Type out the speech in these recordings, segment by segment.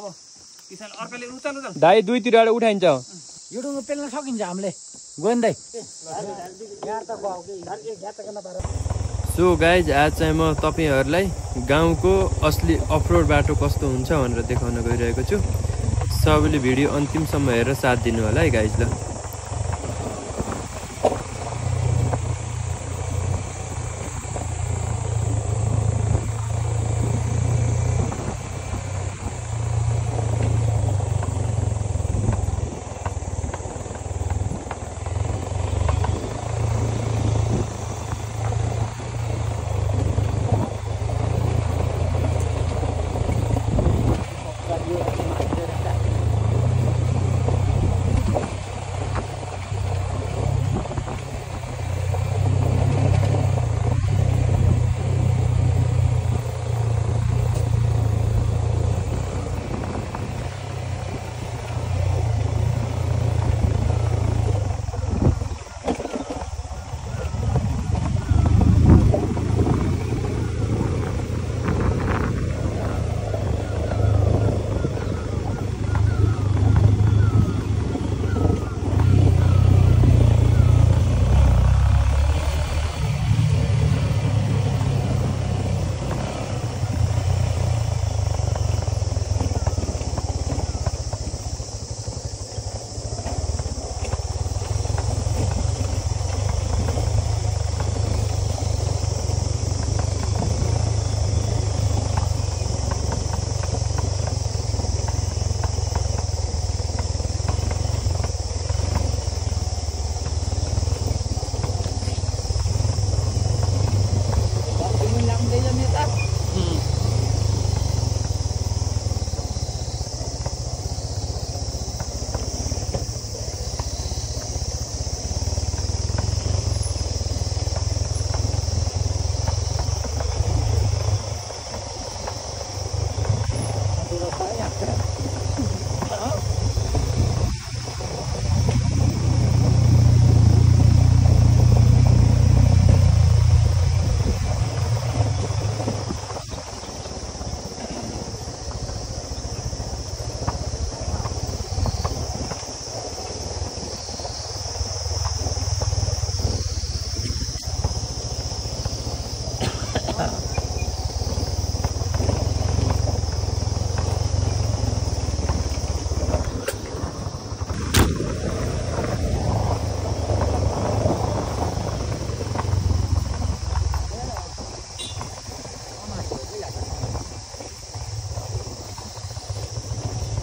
अब किसान अर्कोले उचाल उचाल दाइ दुईतिरबाट उठाइन्छ यो डुङ्गो पेल्न सकिन्छ हामीले गोविन्दै यहाँ त गयो के घ्याच गर्न पार सो गाइज आज चाहिँ म तपाईहरुलाई गाउँको असली अफरोड बाटो कस्तो हुन्छ भनेर देखाउन गइरहेको छु सबैले भिडियो अन्तिमसम्म हेरेर साथ दिनु होला है गाइज ल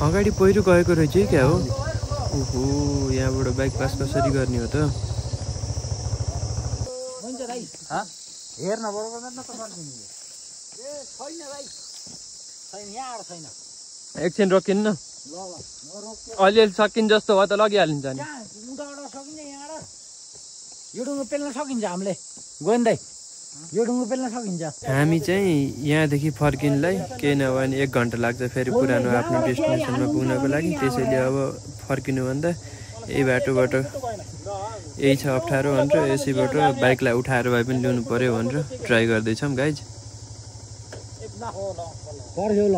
अगाडि पहिरो गएको रहेछ क्या हो ओहो यहाँबाट बाइक पास कसरी गर्ने हो त हुन्छ भाइ हेर्न बरोबर न त फर्किनु ए छैन भाइ छैन यहाँ आएर छैन एकछिन रोकिन्न ल रोक्यो अलिअलि सकिन्छ जस्तो भयो त लगिहालिन्छ नि उताबाट सकिन्छ यहाँबाट यो डुङ्गो पेल्न सकिन्छ हामीले गोविन्दै यो डुङ्गो पेल्न सकिन्छ हामी चाहिँ यहाँदेखि फर्किनलाई केही नभए भने 1 घन्टा लाग्छ फेरि पुरानो आफ्नो डेस्टिनेसनमा पुग्नको लागि त्यसैले अब फर्किनुभन्दा यही बाटोबाट यही छ अप्ठ्यारो भनेर यसैबाट बाइकलाई उठाएर भए पनि ल्याउनु पर्यो भनेर ट्राई गर्दैछौँ गाइज पर्यो ल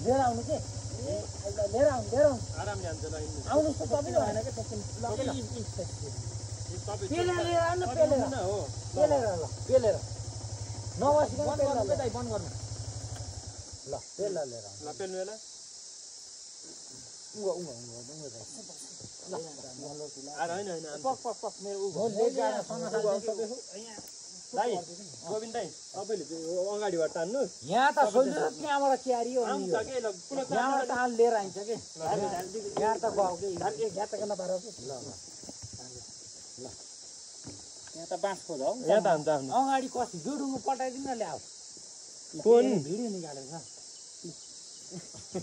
लिएर आउनु के लिएर आउनु आउनुहोस् त तपाईँ भएन क्या पेलेर लिएर आउनु पेलेर पेलेर नबसिकन बन्द गर्नु ल पेल्ला लिएर आउनु ल पेल्नु बेला अगाडिबाट तान्नुहोस् यहाँ त सोध्नु त्यहाँबाट क्यारी हो यहाँबाट ताल लिएर आइन्छ कि यहाँ त गयो कि घ्याच गर्न पार कि ल यहाँ त बाँस खोज हौ यहाँ त हुन्छ अगाडि कति डुडुङ्गो पठाइदिनु न ल्याऊ फोन भिडियो निकालेको छ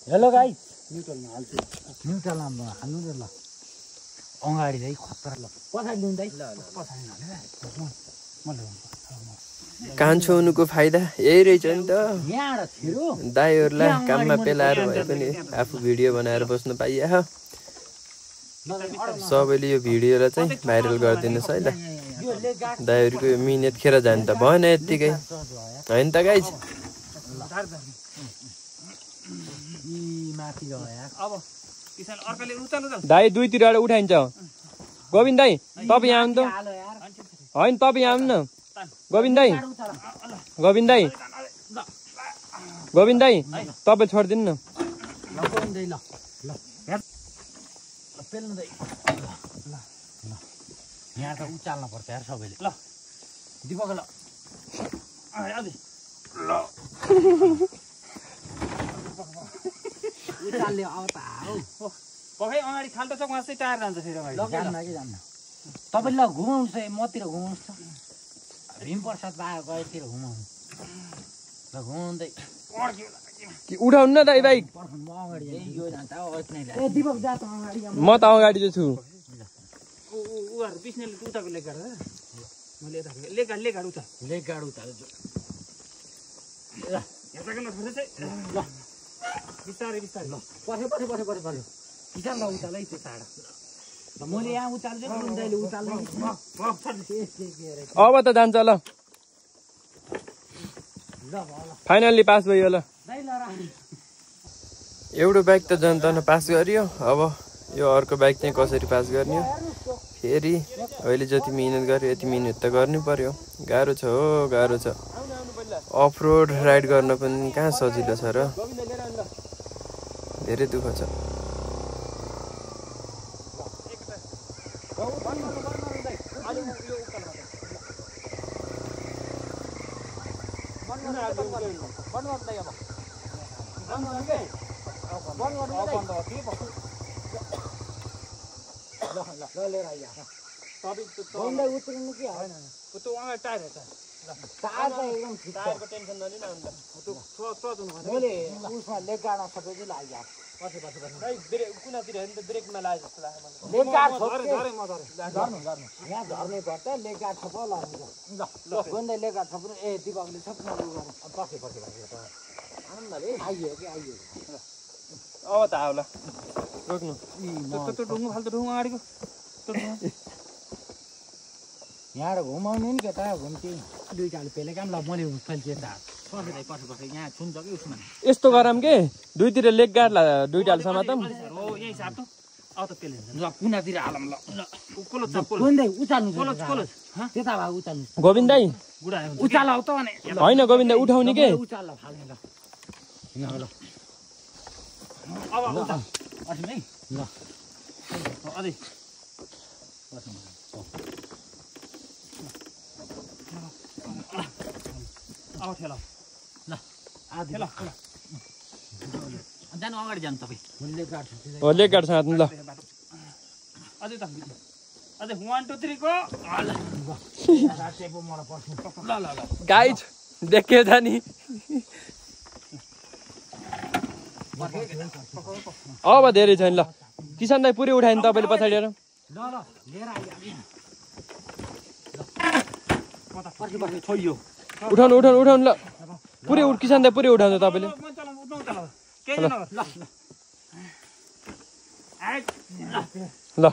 हेलो गाइस न्युट्रलमा हाल्छु न्युट्रलमा हाल्नु न ल अगाडि चाहिँ खतरा ल पछाडि लिउँदै ल पछाडि कान्छो हुनुको फाइदा यही रहेछ नि त यहाँबाट छिरो दाइहरुलाई काममा पेलाएर भए पनि आफू भिडियो बनाएर बस्न पाइया सबैले यो भिडियोलाई चाहिँ भाइरल गरिदिनुहोस् है ल। दाइहरूको यो मिहिनेत खेर जानु त भएन यत्तिकै होइन त गाइज। अब किसान अर्काले उचाल्नु त दाइ दुईतिरबाट उठाइन्छ। गोविन्द दाइ तपाईँ यहाँ आउनु त। होइन तपाईँ यहाँ आउनु न। गोविन्द दाइ गोविन्द दाइ गोविन्द दाइ तपाईँ छोडिदिनु न। यहाँ त उचाल्नु पर्छ यार सबैले। ल दिपक ल उचाल्ने अब त पखै अगाडि खाल्टो चोकमा चाहिँ टायर जान्छ फेरि अगाडि जान्न कि जान्न। तपाईँले ल घुमाउनुहोस् है मतिर घुमाउनुहोस् त। भीमप्रसाद बातिर घुमाउनु ल घुमाउँदै उठाउनु न दाइ बाइक। म अगाडि यो जान्छ ए दिपक जा त अगाडि। म त अगाडि चाहिँ छु। उहाँहरू बिस्नेले उताको लेग गाड मैले यताको लेग गाड उता लेग गाड उता ल यताको नछोड्दै चाहिँ ल बिस्तारै बिस्तारै ल पछि किसान ल उचाल है त्यो टाढा ल मैले यहाँ उचाल्छु दाइले उचाल्नु। अब त जान्छ ल। फाइनल्ली पास भयो ल। एउटा बाइक त जनताले पास गरियो। अब यो अर्को बाइक चाहिँ कसरी पास गर्ने हो फेरि। अहिले जति मिहिनेत गर्यो यति मिहिनेत त गर्नै पर्यो। गाह्रो छ हो गाह्रो छ। अफ रोड राइड गर्न पनि कहाँ सजिलो छ र धेरै दुःख छ। उत्रिनु के होइन त्यो अगाडि टायर हेर्छ टायर त एकदम ठिक छ। टायरको टेन्सन नलिन अन्त त्यो मैले उसमा लेग गाडमा सबै लाग्यो। पछि ब्रेक कुनातिर हेर्नु त ब्रेकमा लाग्यो जस्तो लाग्यो मलाई। लेग गाड झरे म झरे यहाँ झर्नै पर्छ। लेग गाड छ पो लाग्छ ल गोन्दै लेग गाड छ पनि ए दिपकले सबै पछि आनन्दले आइयो कि आइयो। अब त आऊ ल रोक्नु। त्यो ढुङ्गो फाल्टो ढुङ्गो अगाडिको यहाँबाट घुमाउनु नि केटा घुम्थ्यो दुईटाले पेले काम ल मैले फैल्थेँ त पछि यहाँ छुन्छ कि उसमा यस्तो गरम के दुईतिर लेग गाड दुईटाले समातम हो यही साथ अब त पेले ल कुनातिर हालम ल कोलो उचाल्नु त्यता भए उचाल्नु। गोविन्द दाइ गुडा उचाल आउ त भने होइन गोविन्द उठाउने के उचाल फाल्ने ल ल अब उचाल अझै नै ल अझै अब ठेला ल आधी ल जानु अगाडि जानु तपाईँ हो लेग गाड समात्नु ल। अझै त अझै 1 2 3 को ल ल ल गाइड देखे था नि। अब धेरै छैन ल। किसान दाइ पुरै उठायो नि तपाईँले पछाडि आएर। उठाउनु उठाउनु उठाउनु ल पुरै किसान दाइ पुरै उठाउनु तपाईँले। ल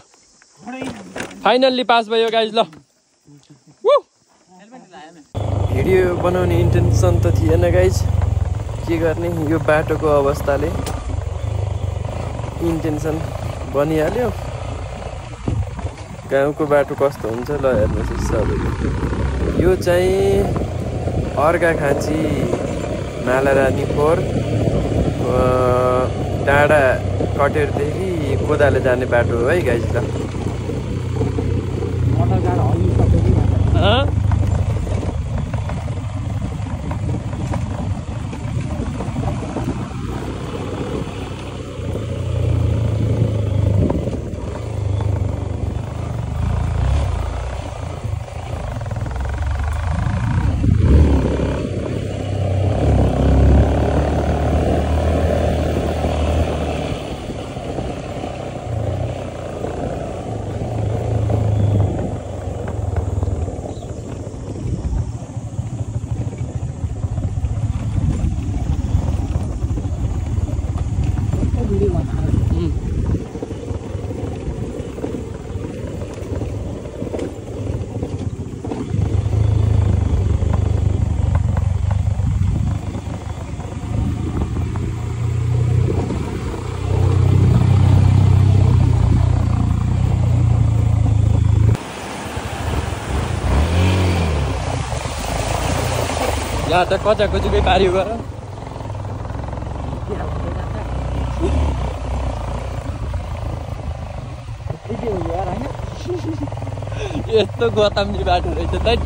फाइनल्ली पास भयो गाइज ल। भिडियो बनाउने इन्टेन्सन त थिएन गाइज के गर्ने यो बाटोको अवस्थाले इन्टेन्सन बनिहाल्यो। गाउँको बाटो कस्तो हुन्छ ल हेर्नुहोस् सबैले। यो चाहिँ अर्घाखाँची मालारानी फोर डाँडा कटेरदेखि कोदाले जाने बाटो हो है गाइज ल। बाटो कचा कचुकै पार्यो गर यस्तो गौतमजी बाटो रहेछ त